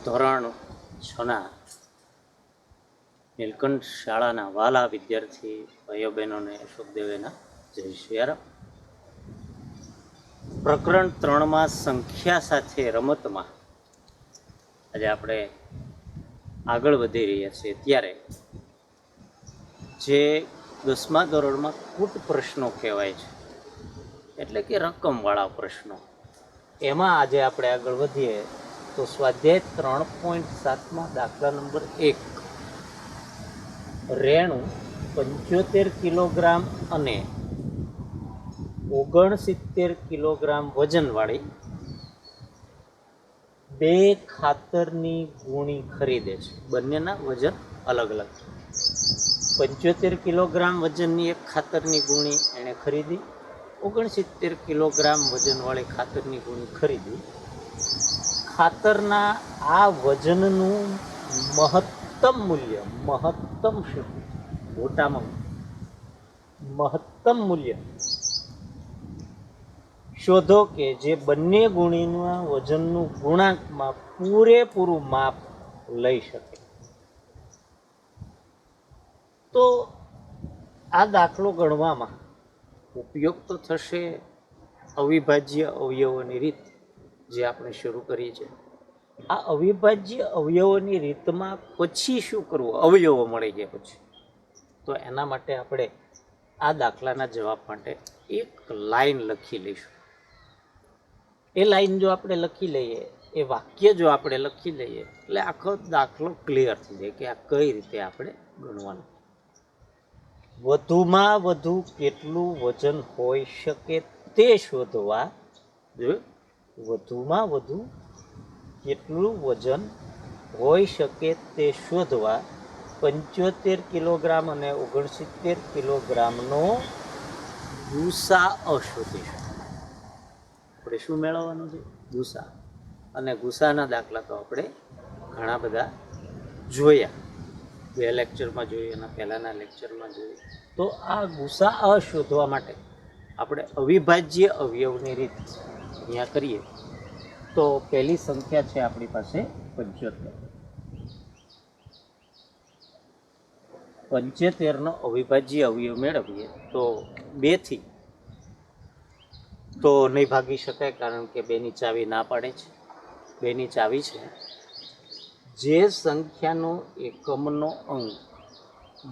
ધોરણ 6ના નીલકંઠ શાળાના વાલા વિદ્યાર્થી ભાઈઓ બહેનોને અશોકદેવેના જય સિયારામ. પ્રકરણ 3માં સંખ્યા સાથે રમતમાં આજે આપણે આગળ વધી રહ્યા છીએ. ત્યારે જે 10મા ધોરણમાં કૂટ પ્રશ્નો કહેવાય છે, એટલે કે રકમવાળા પ્રશ્નો, એમાં આજે આપણે આગળ વધીએ તો સ્વાધ્યાય 3.7માં દાખલા નંબર 1, રેણુ 75 કિલોગ્રામ અને 69 કિલોગ્રામ વજનવાળી 2 ખાતરની ગુણી ખરીદે છે. બંનેના વજન અલગ અલગ છે. 75 કિલોગ્રામ વજનની એક ખાતરની ગુણી એણે ખરીદી, 69 કિલોગ્રામ વજનવાળી ખાતરની ગુણી ખરીદી. ખાતરના આ વજનનું મહત્તમ મૂલ્ય, મહત્તમ શું, મોટામાં મહત્તમ મૂલ્ય શોધો કે જે બંને ગુણીના વજનનું ગુણાંકમાં પૂરેપૂરું માપ લઈ શકે. તો આ દાખલો ગણવામાં ઉપયોગ તો થશે અવિભાજ્ય અવયવોની રીત, જે આપણે શરૂ કરી છે. આ અવિભાજ્ય અવયવોની રીતમાં પછી શું કરવું, અવયવો મળી ગયા પછી, તો એના માટે આપણે આ દાખલાના જવાબ માટે એક લાઈન લખી લઈશું. એ લાઈન જો આપણે લખી લઈએ, એ વાક્ય જો આપણે લખી લઈએ, એટલે આખો દાખલો ક્લિયર થઈ જાય કે આ કઈ રીતે આપણે ગણવાનું. વધુમાં વધુ કેટલું વજન હોઈ શકે તે શોધવા, વધુમાં વધુ કેટલું વજન હોઈ શકે તે શોધવા 75 કિલોગ્રામ અને 69 કિલોગ્રામનો ગુસાઅ શોધીશું. આપણે શું મેળવવાનું છે? ગુસા. અને ગુસાના દાખલા તો આપણે ઘણા બધા જોયા, 2 લેક્ચરમાં જોઈએ અને પહેલાંના લેક્ચરમાં જોઈએ. તો આ ગુસાઅ શોધવા માટે આપણે અવિભાજ્ય અવયવની રીત અહીંયા કરીએ. તો પહેલી સંખ્યા છે આપણી પાસે 75. 75નો અવિભાજ્ય અવયવ મેળવીએ તો 2 થી તો નહીં ભાગી શકાય, કારણ કે 2ની ચાવી ના પાડે છે. 2ની ચાવી છે જે સંખ્યાનો એકમનો અંક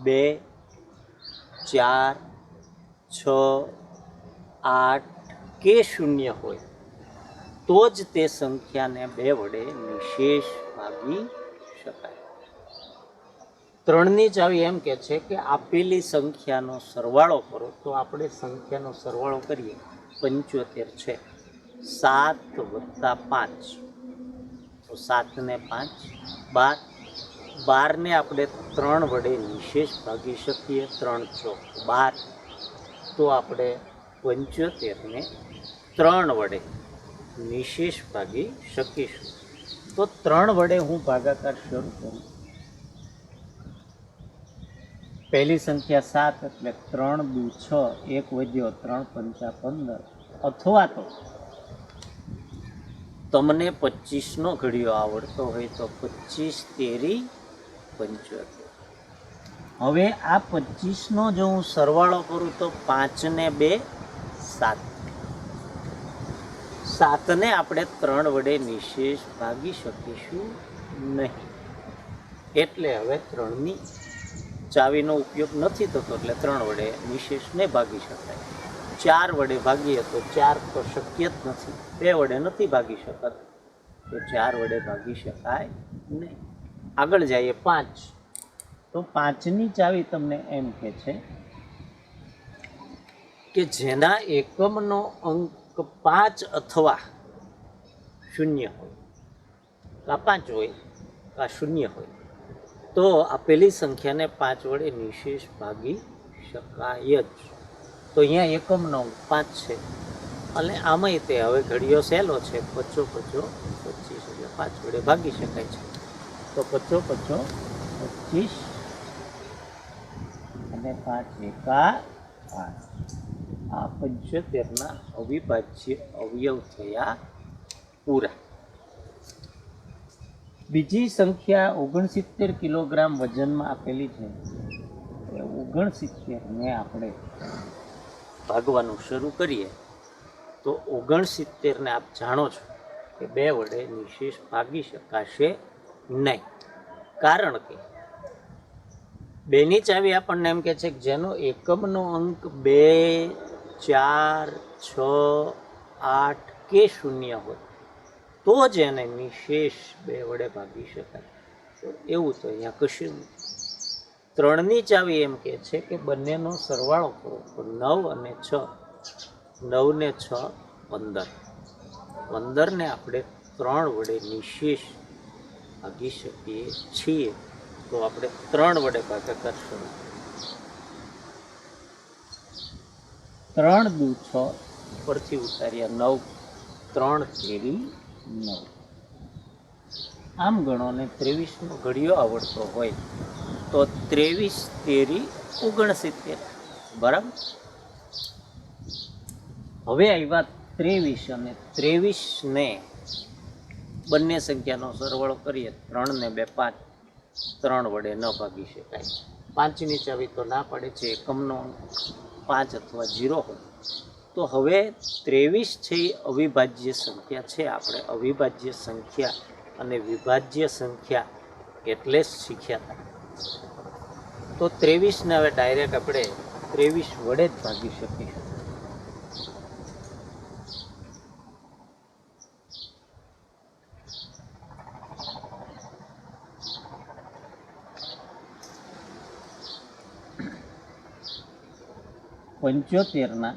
2, 4, 6, 8 કે 0 હોય તો જ તે સંખ્યાને 2 વડે નિશેષ ભાગી શકાય. 3ની ચાવી એમ કે છે કે આપેલી સંખ્યાનો સરવાળો કરો, તો આપણે સંખ્યાનો સરવાળો કરીએ. 75 છે, 7 + 5, તો 7 ને 5 12. 12ને આપણે 3 વડે નિશેષ ભાગી શકીએ. 3 ચોક 12, તો આપણે 75ને 3 વડે નિશેષ ભાગી શકીશું. તો 3 વડે હું ભાગાકાર શરૂ કરું. પહેલી સંખ્યા 7 એટલે 3 દુ 6, 1 વધ્યો, 3 પંચા 15, અથવા તો તમને 25નો ઘડિયો આવડતો હોય તો 25 તેરી 75. હવે આ 25નો જો હું સરવાળો કરું તો 5 ને 2 7. 7ને આપણે 3 વડે નિશેષ ભાગી શકીશું નહીં, એટલે હવે 3ની ચાવીનો ઉપયોગ નથી થતો, એટલે 3 વડે નિશેષને ભાગી શકાય. 4 વડે ભાગીએ તો 4 તો શક્ય જ નથી, 2 વડે નથી ભાગી શકાતું, તો 4 વડે ભાગી શકાય નહીં. આગળ જઈએ 5, તો 5ની ચાવી તમને એમ કહે છે કે જેના એકમનો અંક 5 અથવા 0 હોય, કા 5 હોય કા 0 હોય, તો આપેલી સંખ્યાને 5 વડે નિશેષ ભાગી શકાય જ. તો અહીંયા એકમનો અંક 5 છે, અને આમાંય તે હવે ઘડિયો સહેલો છે, 5 × 5 25, એટલે 5 વડે ભાગી શકાય છે. તો 5 × 5 25 અને 5 એકા 5. આ 75ના અવિભાજ્ય અવયવ થયા પૂરા. બીજી સંખ્યા 69 કિલોગ્રામ વજનમાં આપેલી છે. એ 69ને આપણે ભાગવાનું શરૂ કરીએ તો 69ને આપ જાણો છો કે 2 વડે નિશેષ ભાગી શકાશે નહીં, કારણ કે 2ની ચાવી આપણને એમ કહે છે કે જેનો એકમનો અંક 2, 4, 6, 8 કે 0 હોય તો જ એને નિશેષ 2 વડે ભાગી શકાય. તો એવું તો અહીંયા કશું નહીં. 3ની ચાવી એમ કહે છે કે બંનેનો સરવાળો કરો તો 9 અને 6, 9 ને 6 15, 15ને આપણે 3 વડે નિશેષ ભાગી શકીએ છીએ. તો આપણે 3 વડે ભાગાકાર શરૂ. 3 દુ 6 પરથી ઉતાર્યા 9, 3 તેરી 9. આમ ગણો ને 23નો ઘડિયો આવડતો હોય તો 23 તેરી 69, બરાબર. હવે આવ્યા 23 અને 23ને બંને સંખ્યાનો સરવાળો કરીએ 3 ને 2 5, 3 વડે ન ભાગી શકાય. 5ની ચાવી તો ના પાડે છે એકમનો 5 અથવા 0 હોય. તો હવે 23 છે એ અવિભાજ્ય સંખ્યા છે. આપણે અવિભાજ્ય સંખ્યા અને વિભાજ્ય સંખ્યા એટલે જ શીખ્યા હતા. તો 23ને હવે ડાયરેક્ટ આપણે 23 વડે જ ભાગી શકીશું. પંચોતેરના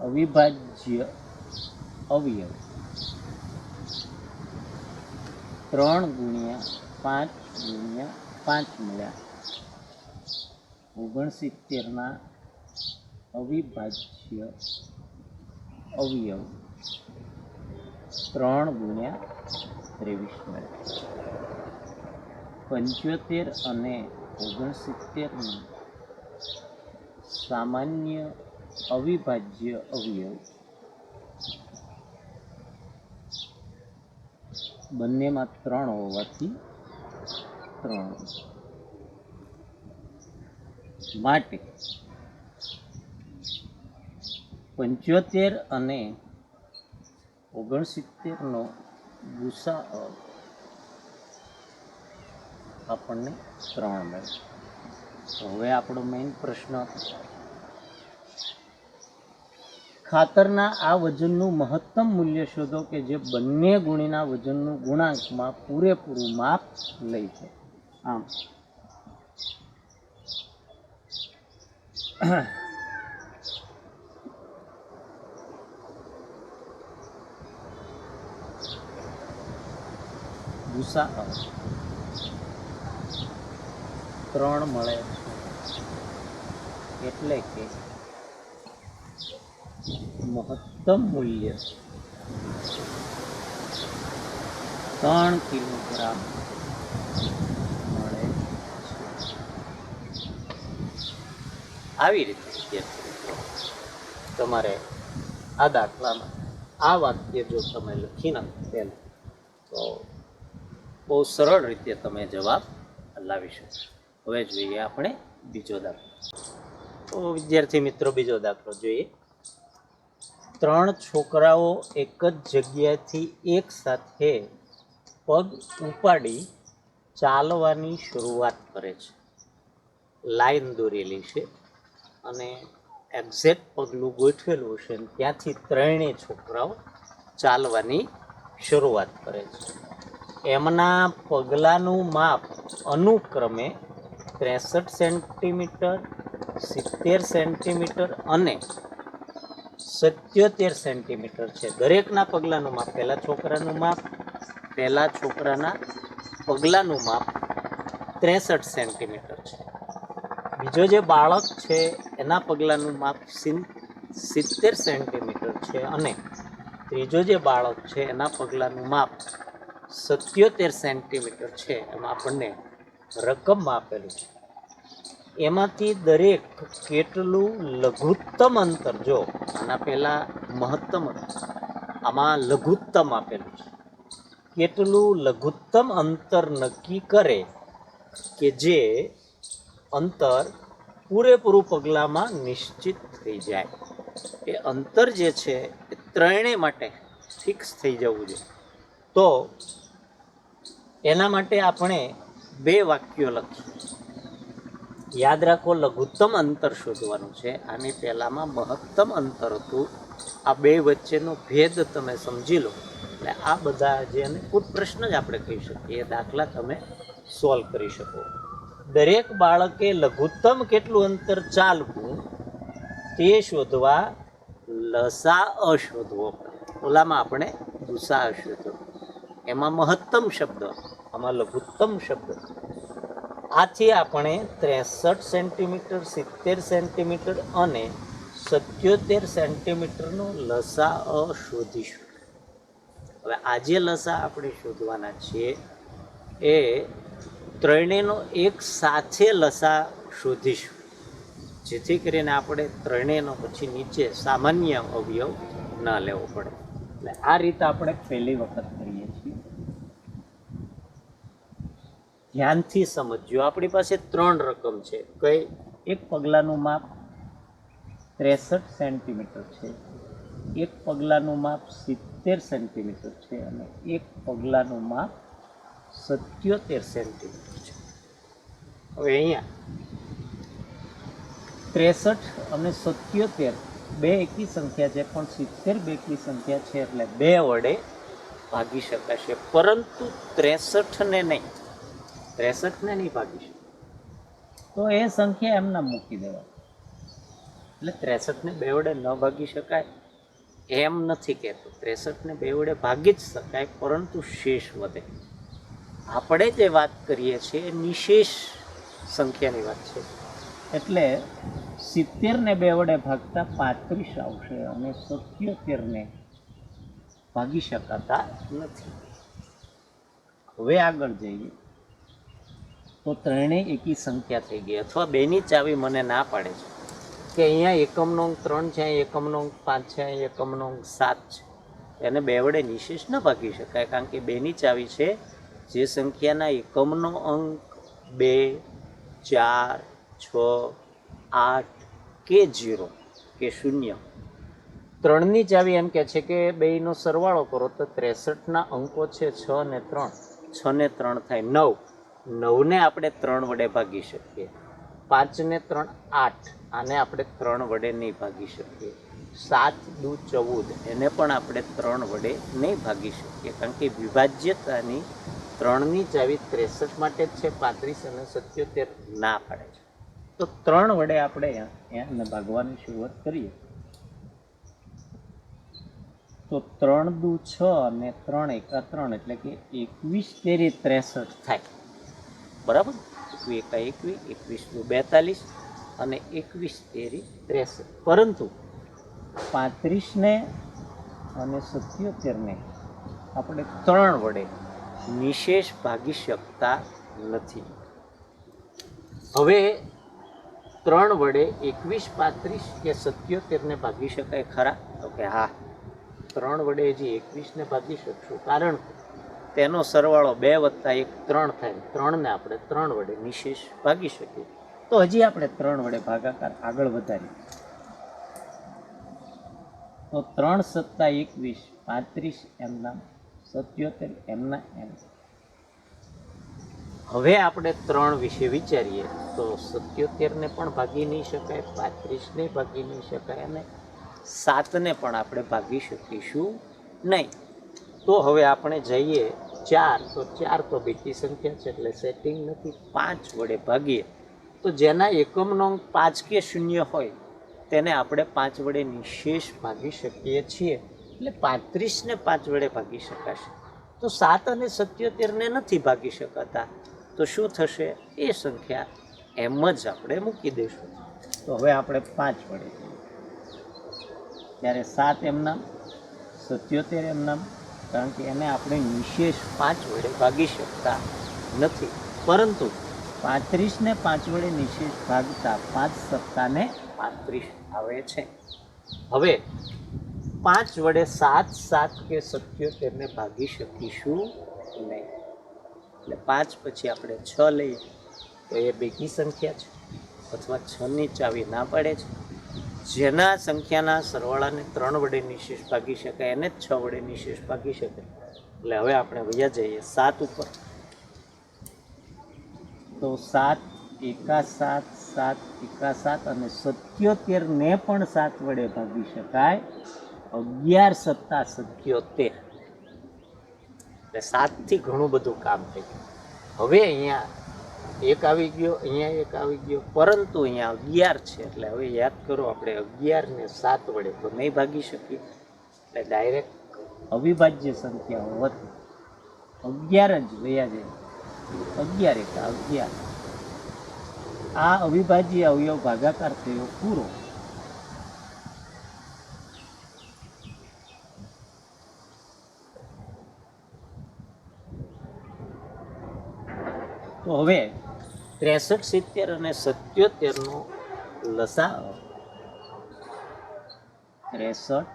અવિભાજ્ય અવયવ 3 ગુણ્યા 5 ગુણ્યા 5 મળ્યા. 69ના અવિભાજ્ય અવયવ 3 ગુણ્યા 23 મળ્યા. 75 અને 69ના સામાન્ય અવિભાજ્ય અવયવ બંનેમાં 3 હોવાથી 3 માટે 75 અને 69નો ગુસાઅ આપણને 3 મળે. હવે આપણો મેઇન પ્રશ્ન, ખાતરના આ વજનનું મહત્તમ મૂલ્ય શોધો કે જે બંને ગુણીના વજનનું ગુણાંકમાં પૂરેપૂરું માપ લે છે. આમ ગુસાઅ 3 મળે એટલે કે મહત્તમ મૂલ્ય 3 કિલોગ્રામ મળે છે. આવી રીતે તમારે આ દાખલામાં આ વાક્ય જો તમે લખી નાખો પહેલાં તો બહુ સરળ રીતે તમે જવાબ લાવી શકો. હવે જોઈએ આપણે બીજો દાખલો. તો વિદ્યાર્થી મિત્રો બીજો દાખલો જોઈએ. 3 છોકરાઓ એક જ જગ્યાએથી એક સાથે પગ ઉપાડી ચાલવાની શરૂઆત કરે છે. લાઈન દોરેલી છે અને એક્ઝેક્ટ પગલું ગોઠવેલું છે, ત્યાંથી 3 છોકરાઓ ચાલવાની શરૂઆત કરે છે. એમના પગલાંનું માપ અનુક્રમે 63 સેન્ટીમીટર, 70 સેન્ટીમીટર અને 77 સેન્ટીમીટર છે. દરેકના પગલાંનું માપ, પહેલા છોકરાનું માપ, પહેલા છોકરાના પગલાંનું માપ 63 સેન્ટીમીટર છે. બીજો જે બાળક છે એના પગલાંનું માપ 70 સેન્ટીમીટર છે અને ત્રીજો જે બાળક છે એના પગલાંનું માપ 77 સેન્ટીમીટર છે. એમાં આપણને રકમમાં આપેલું છે. એમાંથી દરેક કેટલું લઘુત્તમ અંતર, જો આના પહેલાં મહત્તમ હતું આમાં લઘુત્તમ આપેલું છે. કેટલું લઘુત્તમ અંતર નક્કી કરે કે જે અંતર પૂરેપૂરું પગલામાં નિશ્ચિત થઈ જાય. એ અંતર જે છે એ ત્રણેય માટે ફિક્સ થઈ જવું જોઈએ. તો એના માટે આપણે 2 વાક્યો લખીએ. યાદ રાખો, લઘુત્તમ અંતર શોધવાનું છે. આની પહેલામાં મહત્તમ અંતર હતું. આ 2 વચ્ચેનો ભેદ તમે સમજી લો એટલે આ બધા જે પ્રશ્ન જ આપણે કહી શકીએ એ દાખલા તમે સોલ્વ કરી શકો. દરેક બાળકે લઘુત્તમ કેટલું અંતર ચાલવું તે શોધવા લસાઅ શોધવો પડે. ઓલામાં આપણે ગુસાઅ શોધવો, એમાં મહત્તમ શબ્દ, આમાં લઘુત્તમ શબ્દ. આથી આપણે 63 સેન્ટીમીટર, 70 સેન્ટીમીટર અને 77 સેન્ટીમીટરનો લસાઅ શોધીશું. હવે આ જે લસા આપણે શોધવાના છીએ એ ત્રણેયનો એક સાથે લસા શોધીશું, જેથી કરીને આપણે ત્રણેયનો પછી નીચે સામાન્ય અવયવ ન લેવો પડે. એટલે આ રીતે આપણે પહેલી વખત કરીએ છીએ. ધ્યાનથી સમજજો. આપણી પાસે 3 રકમ છે. કઈ? એક પગલાનું માપ 63 સેન્ટીમીટર છે, એક પગલાનું માપ 70 સેન્ટીમીટર છે અને એક પગલાનું માપ 77 સેન્ટીમીટર છે. હવે અહીંયા 63 અને 77 બે એકી સંખ્યા છે, પણ 70 બે એકી સંખ્યા છે એટલે 2 વડે ભાગી શકાશે, પરંતુ 63 ને નહીં, 63 ને નહીં ભાગી શકે. તો એ સંખ્યા એમના મૂકી દેવા. એટલે 63 ને 2 વડે ન ભાગી શકાય એમ નથી કહેતો. 63 ને 2 વડે ભાગી જ શકાય, પરંતુ શેષ વધે. આપણે જે વાત કરીએ છીએ એ નિશેષ સંખ્યાની વાત છે. એટલે 70 ને 2 વડે ભાગતા 35 આવશે અને 77 ને ભાગી શકાતા નથી. હવે આગળ જઈએ તો ત્રણેય એકી સંખ્યા થઈ ગઈ. અથવા 2ની ચાવી મને ના પાડે છે કે અહીંયા એકમનો અંક 3 છે, અહીં એકમનો અંક 5 છે, અહીં એકમનો અંક 7 છે. એને 2 વડે નિશેષ ન ભાગી શકાય, કારણ કે 2ની ચાવી છે જે સંખ્યાના એકમનો અંક 2, 4, 6, 8 કે 0 કે 0. 3ની ચાવી એમ કહે છે કે 2નો સરવાળો કરો તો 63ના અંકો છે 6 ને 3, 6 ને 3 થાય 9. 9ને આપણે 3 વડે ભાગી શકીએ. 5 ને 3 8, આને આપણે 3 વડે નહીં ભાગી શકીએ. 7 દુ 14, એને પણ આપણે 3 વડે નહીં ભાગી શકીએ, કારણ કે વિભાજ્યતાની 3ની ચાવી 63 માટે જ છે, 35 અને 77 ના પાડે છે. તો 3 વડે આપણે એને ભાગવાની શરૂઆત કરીએ તો 3 દુ 6 અને 3 એકા 3 એટલે કે 21 તેરી 63 થાય. બરાબર? 21 એકા 21, 21 દુ 42 અને 21 તેરી 63. પરંતુ 35 ને અને 77 ને આપણે 3 વડે નિશેષ ભાગી શકતા નથી. હવે 3 વડે 21, 35 કે 77 ને ભાગી શકાય ખરા? તો કે હા, 3 વડે હજી 21 ને ભાગી શકશું, કારણ કે તેનો સરવાળો 2 વત્તા 1 3 થાય. 3 ને આપણે 3 વડે નિશેષ ભાગી શકીએ. તો હજી આપણે 3 વડે ભાગાકાર આગળ વધારીએ તો 3 સત્તા 21, 35 એમના, 77 એમના એમ. હવે આપણે 3 વિશે વિચારીએ તો 77 ને પણ ભાગી નહીં શકાય, 35 ને ભાગી નહીં શકાય અને 7 ને પણ આપણે ભાગી શકીશું નહીં. તો હવે આપણે જઈએ 4, તો 4 તો બેકી સંખ્યા છે એટલે સેટિંગ નથી. 5 વડે ભાગીએ તો જેના એકમનો અંક 5 કે 0 હોય તેને આપણે 5 વડે નિશેષ ભાગી શકીએ છીએ, એટલે 35 ને 5 વડે ભાગી શકાશે. તો 7 અને 77 ને નથી ભાગી શકાતા, તો શું થશે? એ સંખ્યા એમ જ આપણે મૂકી દઈશું. તો હવે આપણે 5 વડે ત્યારે 7 એમના, 77 એમના, કારણ કે એને આપણે નિશેષ 5 વડે ભાગી શકતા નથી. પરંતુ 35 ને 5 વડે નિશેષ ભાગતા 5 સત્તા ને 35 આવે છે. હવે 5 વડે 7, 7 કે 77 ને ભાગી શકીશું નહીં. એટલે 5 પછી આપણે 6 લઈએ તો એ બેકી સંખ્યા છે, અથવા 6ની ચાવી ના પાડે છે. જેના સંખ્યાના સરવાળાને 3 વડે નિશેષ ભાગી શકાય એને જ 6 વડે નિશેષ ભાગી શકાય. એટલે હવે આપણે વયા જઈએ 7 ઉપર. તો 7 એકા 7, 7 એકા 7 અને 77 ને પણ 7 વડે ભાગી શકાય. 11 સત્તા 77. એટલે 7 થી ઘણું બધું કામ થઈ ગયું. હવે અહીંયા એક આવી ગયો, અહીંયા એક આવી ગયો, પરંતુ અહીંયા 11 છે. એટલે હવે યાદ કરો, આપણે 11 ને 7 વડે તો નહીં ભાગી શકીએ. એટલે ડાયરેક્ટ અવિભાજ્ય સંખ્યા હોવાથી 11 જ વયા જાય. 11 એકા 11. આ અવિભાજ્ય અવયવ ભાગાકાર થયો પૂરો. તો હવે 63, 70 અને 77 નો લસાઅ 63,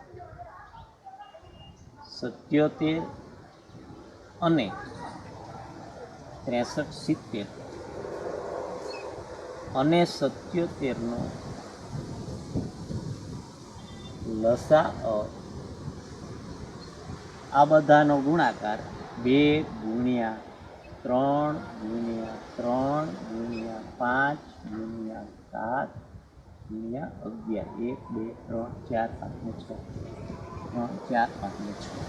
77 અને 63, 70 અને 77 નો લસાઅ આ બધાનો ગુણાકાર 2 ગુણ્યા 3 ગુણ્યા 3 ગુણ્યા 5 ગુણ્યા 7 ગુણ્યા 11 1 2 3 4 5 ને 6 3 4 5 ને 6.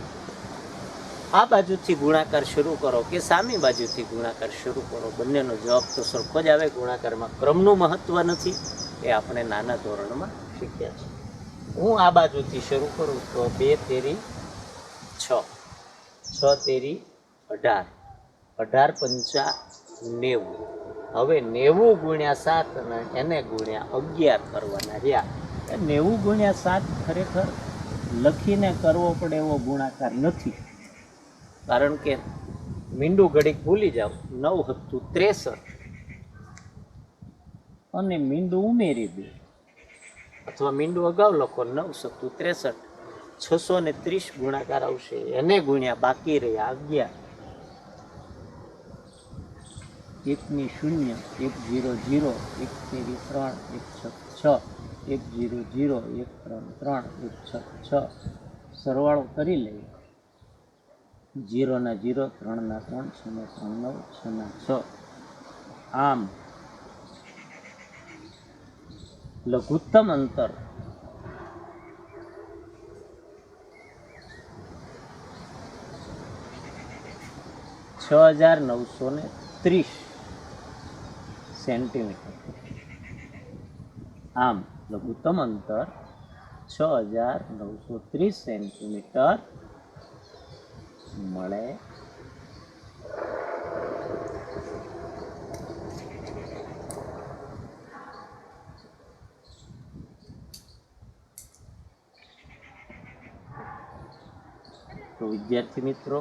આ બાજુથી ગુણાકાર શરૂ કરો કે સામી બાજુથી ગુણાકાર શરૂ કરો, બંનેનો જવાબ તો સરખો જ આવે. ગુણાકારમાં ક્રમનું મહત્વ નથી, એ આપણે નાના ધોરણમાં શીખ્યા છે. હું આ બાજુથી શરૂ કરું તો 2 તેરી 6, 6 તેરી 18, 18 પંચા 90. હવે 90 ગુણ્યા 7 અને એને ગુણ્યા 11 કરવાના રહ્યા. 90 ગુણ્યા 7 ખરેખર લખીને કરવો પડે એવો ગુણાકાર નથી, કારણ કે મીંડું ઘડીક ભૂલી જાઓ. 9 હતું 63 અને મીંડું ઉમેરી દે, અથવા મીંડું અગાઉ લખો 9 હતું 63, 630 ગુણાકાર આવશે. એને ગુણ્યા બાકી રહ્યા 11. 1 ની 0, 1 0 0, 1 તેરી 3, 1 6 6, 1 0 0, 1 3 3, 1 6 6. સરવાળો કરી લઈએ. 0 ના 0, 3 ના 3, 6 ના 3 9, 6 ના 6. આમ લઘુત્તમ અંતર 6930 સેન્ટીમીટર. આમ લઘુત્તમ અંતર 6930 સેન્ટીમીટર મળે. તો વિદ્યાર્થી મિત્રો,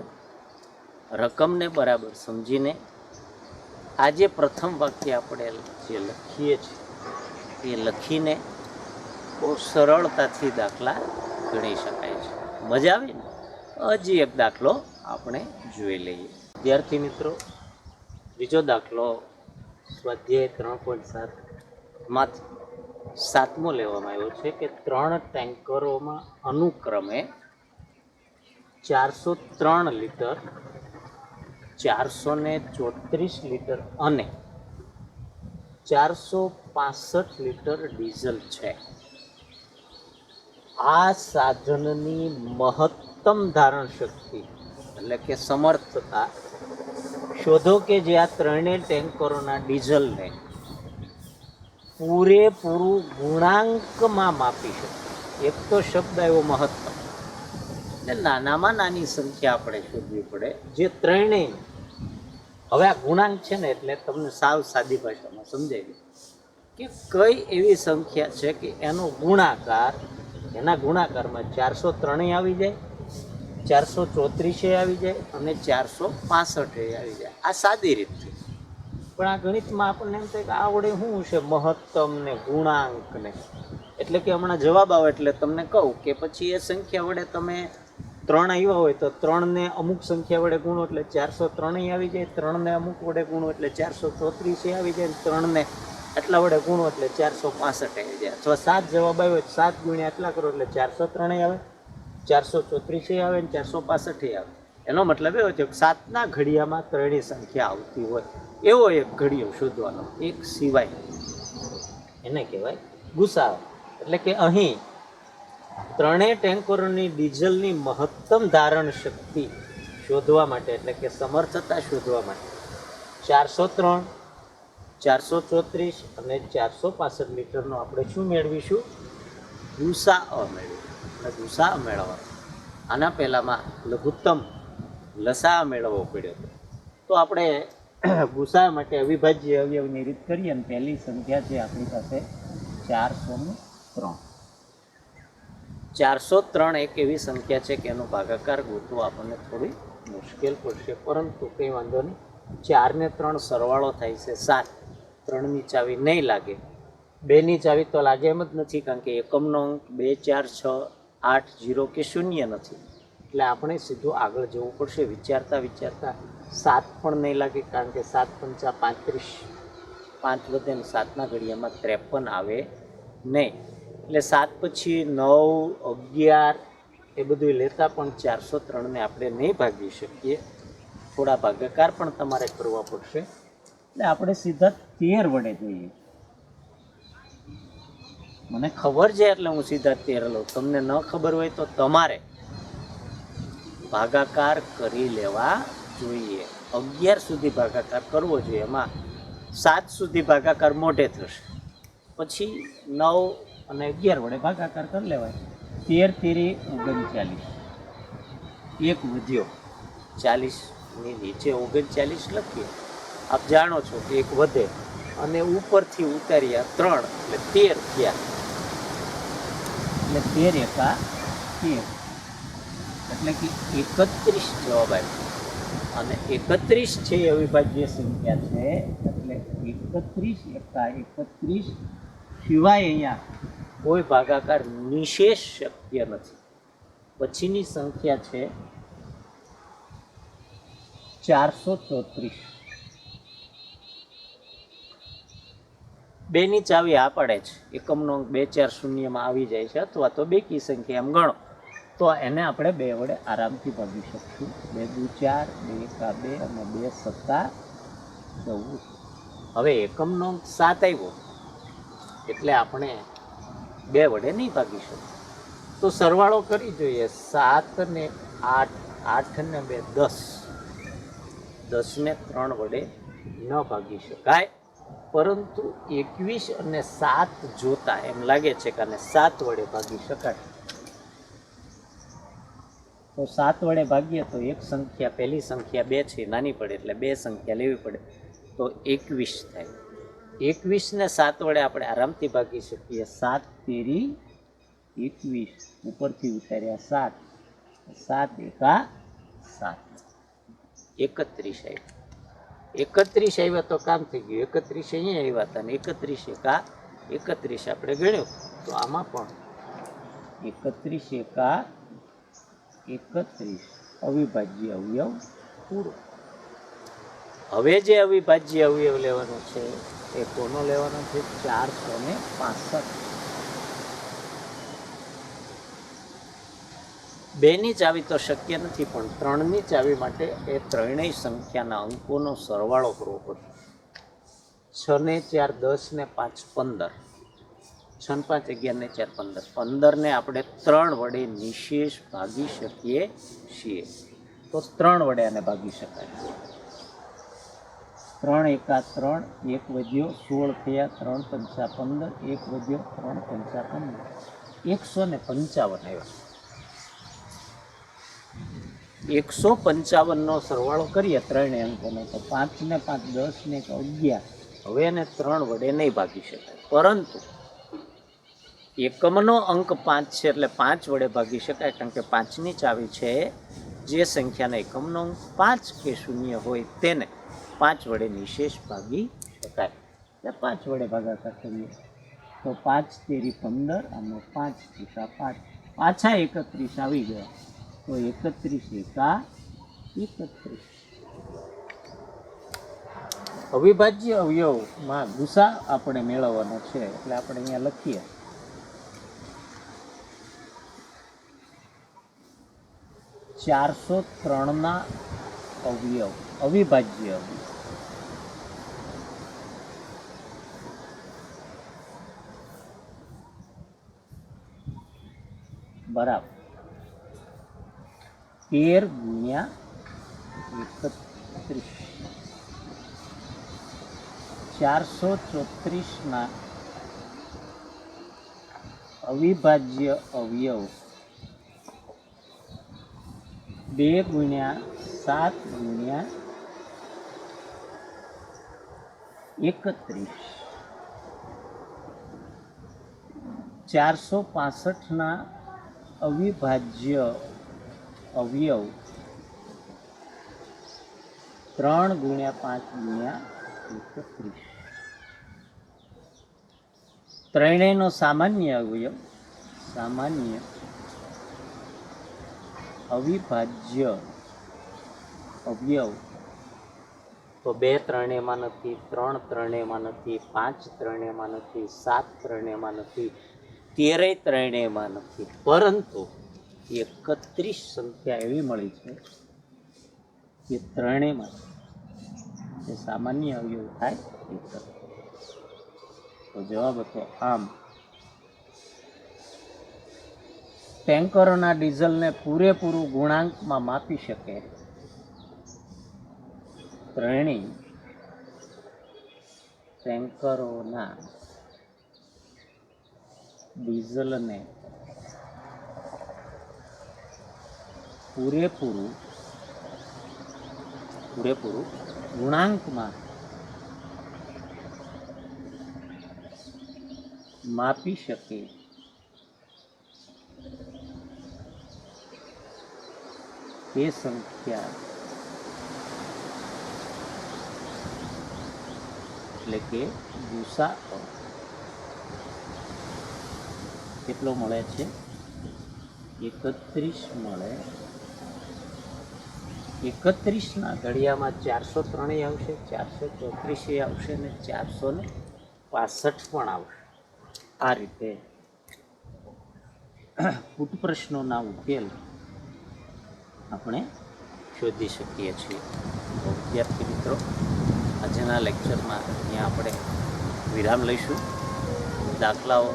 રકમને બરાબર સમજીને આ જે પ્રથમ વાક્ય આપણે જે લખીએ છીએ એ લખીને બહુ સરળતાથી દાખલા ગણી શકાય છે. મજા આવે ને? હજી એક દાખલો આપણે જોઈ લઈએ. વિદ્યાર્થી મિત્રો, બીજો દાખલો સ્વાધ્યાય 3.7 માંથી 7મો લેવામાં આવ્યો છે કે 3 ટેન્કરોમાં અનુક્રમે 403 લીટર, 434 લીટર અને 465 લીટર ડીઝલ છે. આ સાધનની મહત્તમ ધારણ શક્તિ એટલે કે સમર્થતા શોધો કે જે આ ત્રણેય ટેન્કરોના ડીઝલને પૂરેપૂરું ગુણાંકમાં માપી શકે. એક તો શબ્દ આવ્યો મહત્તમ, એટલે નાનામાં નાની સંખ્યા આપણે શોધવી પડે જે ત્રણેય. હવે આ ગુણાંક છે ને, એટલે તમને સાવ સાદી ભાષામાં સમજાવી કે કઈ એવી સંખ્યા છે કે એનો ગુણાકાર, એના ગુણાકારમાં 403 આવી જાય, 434 આવી જાય અને 465 આવી જાય. આ સાદી રીતથી. પણ આ ગણિતમાં આપણને એમ થાય કે આવડે શું છે મહત્તમ ને ગુણાંક ને, એટલે કે હમણાં જવાબ આવે એટલે તમને કહું કે પછી એ સંખ્યા વડે તમે 3 આવ્યા હોય તો 3ને અમુક સંખ્યા વડે ગુણો એટલે 403 આવી જાય, 3ને અમુક વડે ગુણો એટલે 434 આવી જાય, 3ને એટલા વડે ગુણો એટલે 465 આવી જાય. અથવા 7 જવાબ આવ્યો 7 ગુણ્યા એટલા કરો એટલે 403 આવે, 434 આવે ને 465 આવે. એનો મતલબ એવો છે કે 7ના ઘડિયામાં 3ની સંખ્યા આવતી હોય એવો એક ઘડિયો શોધવાનો, એક સિવાય એને કહેવાય ગુસાઅ. એટલે કે અહીં 3 ટેન્કરોની ડીઝલની મહત્તમ ધારણ શક્તિ શોધવા માટે, એટલે કે સમર્થતા શોધવા માટે 403, 434 અને 465 લીટરનો આપણે શું મેળવીશું? ગુસાઅ મેળવીશું. અને ગુસાઅ મેળવવા આના પહેલામાં લઘુત્તમ લસાઅ મેળવવો પડ્યો હતો. તો આપણે ગુસાઅ માટે અવિભાજ્ય અવયવની રીત કરીએ અને પહેલી સંખ્યા છે આપણી પાસે 403. 403 એક એવી સંખ્યા છે કે એનો ભાગાકાર ગોતવો આપણને થોડી મુશ્કેલ પડશે, પરંતુ કંઈ વાંધો નહીં. 4 ને 3 સરવાળો થાય છે 7. 3ની ચાવી નહીં લાગે, 2ની ચાવી તો લાગે એમ જ નથી, કારણ કે એકમનો અંક 2, 4, 6, 8, 0 કે 0 નથી. એટલે આપણે સીધું આગળ જવું પડશે. વિચારતા વિચારતા 7 પણ નહીં લાગે, કારણ કે 7 પંચા 35, 5 વધે ને 7ના ઘડિયામાં 53 આવે નહીં. એટલે 7 પછી 9, 11 એ બધું લેતા પણ 403ને આપણે નહીં ભાગી શકીએ. થોડા ભાગાકાર પણ તમારે કરવા પડશે. એટલે આપણે સીધા 13 વડે જોઈએ. મને ખબર છે એટલે હું સીધા 13 લઉં. તમને ન ખબર હોય તો તમારે ભાગાકાર કરી લેવા જોઈએ. 11 સુધી ભાગાકાર કરવો જોઈએ. એમાં 7 સુધી ભાગાકાર મોઢે થશે, પછી 9 અને 11 વડે ભાગાકાર કરી લેવાય. 13 તેરી 39, એક વધ્યો. 40ની નીચે 39 લખીએ. આપ જાણો છો કે એક વધે અને ઉપરથી ઉતાર્યા 3 એટલે 13 થયા. એટલે 13 એકા 13, એટલે કે 31 જવાબ આવ્યો. અને 31 છે એ અવિભાજ્ય સંખ્યા છે, એટલે 31 એકા 31 સિવાય અહીંયા કોઈ ભાગાકાર નિશેષ શક્ય નથી. પછીની સંખ્યા છે 434. 2ની ચાવી આ પડે છે. એકમનો અંક 2, 4, 0માં આવી જાય છે, અથવા તો બેકી સંખ્યા એમ ગણો તો એને આપણે 2 વડે આરામથી ભાગી શકશું. 2 દુ 4, 2 એકા 2 અને 2 સત્તા 14. હવે એકમનો અંક 7 આવ્યો એટલે આપણે 2 વડે નહીં ભાગી શકીએ. તો સરવાળો કરી જોઈએ. 7 ને 8, 8 ને 2 10, 10 ને 3 વડે ન ભાગી શકાય. પરંતુ 21 અને 7 જોતા એમ લાગે છે કે આને 7 વડે ભાગી શકાય. તો 7 વડે ભાગીએ તો એક સંખ્યા, પહેલી સંખ્યા 2 છે, નાની પડે, એટલે 2 સંખ્યા લેવી પડે, તો 21 થાય. 21 ને 7 વડે આપણે આરામથી ભાગી શકીએ. 7 તેરી 21, ઉપરથી ઉતાર્યા 7, 7 એકા 7, 31 આવ્યા. 31 આવ્યા તો કામ થઈ ગયું. 31 અહીંયા આવ્યા હતા ને 31 એકા 31 આપણે ગણ્યું તો આમાં પણ 31 એકા 31 અવિભાજ્ય અવયવ પૂરો. હવે જે અવિભાજ્ય અવયવ લેવાનો છે એ કોનો લેવાનો છે? 465. 2ની ચાવી તો શક્ય નથી, પણ 3ની ચાવી માટે એ ત્રણેય સંખ્યાના અંકોનો સરવાળો કરવો પડશે. 6 ને 4 10 ને 5 15, 6 ને 5 11 ને 4 15. 15ને આપણે 3 વડે નિશેષ ભાગી શકીએ છીએ. તો 3 વડે આને ભાગી શકાય. 3 એકા 3, 1 વધ્યો, 16 થયા, 3 પંચા 15, 1 વધ્યો, 3 પંચા 15, 155 આવ્યા. 155નો સરવાળો કરીએ ત્રણેય અંકોનો તો 5 ને 5 10 ને 11. હવે એને 3 વડે નહીં ભાગી શકાય, પરંતુ એકમનો અંક 5 છે એટલે 5 વડે ભાગી શકાય, કારણ કે 5ની ચાવી છે. જે સંખ્યાના એકમનો અંક 5 કે 0 હોય તેને 5 વડે નિશેષ ભાગી શકાય. એટલે 5 વડે ભાગાકાર કરીએ તો તો 5 તેરી 15, આમાં 5 એકા 5, પાછા 31 આવી ગયા, તો 31 એકા 31. અવિભાજ્ય અવયવમાં ગુસા આપણે મેળવવાનો છે, એટલે આપણે અહીંયા લખીએ. ચારસો 3ના અવયવ, અવિભાજ્ય અવયવ. બરાબર 13 ગુણ્યા 31. 434ના અવિભાજ્ય અવયવ 2 ગુણ્યા 7 ગુણ્યા 31. 465ના અવિભાજ્ય અવયવ 3 ગુણ્યા 5 ગુણ્યા 31. ત્રણેયનો સામાન્ય અવયવ, સામાન્ય અવિભાજ્ય અવયવ તો 2 ત્રણેયમાં નથી, 3 ત્રણેયમાં નથી, 5 ત્રણેયમાં નથી, 7 ત્રણેયમાં નથી, 13 ત્રણેયમાં નથી, પરંતુ 31 સંખ્યા એવી મળી છે કે ત્રણેયમાં એ સામાન્ય અવયવ થાય. તો જવાબ હતો આમ. ટેન્કરોના ડીઝલને પૂરેપૂરું ગુણાંકમાં માપી શકે ત્રણેય ટેન્કરોના ડીઝલને પૂરેપૂરું ગુણાંકમાં માપી શકે તે સંખ્યા એટલે કે ગુસાઅ કેટલો મળે છે? 31 મળે. 31ના ઘડિયામાં 403 આવશે, 434 આવશે ને 465 પણ આવશે. આ રીતે કૂટ પ્રશ્નોના ઉકેલ આપણે શોધી શકીએ છીએ. તો વિદ્યાર્થી મિત્રો, આજના લેક્ચરમાં અહીંયા આપણે વિરામ લઈશું. દાખલાઓ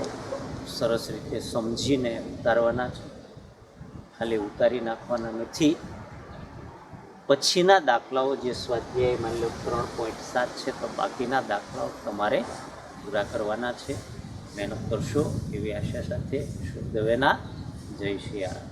સરસ રીતે સમજીને ઉતારવાના છે, ખાલી ઉતારી નાખવાના નથી. પછીના દાખલાઓ જે સ્વાધ્યાય માની લો 3.7 છે, તો બાકીના દાખલાઓ તમારે પૂરા કરવાના છે. મહેનત કરશો એવી આશા સાથે. શુભ દવેના, જય શિયાળા.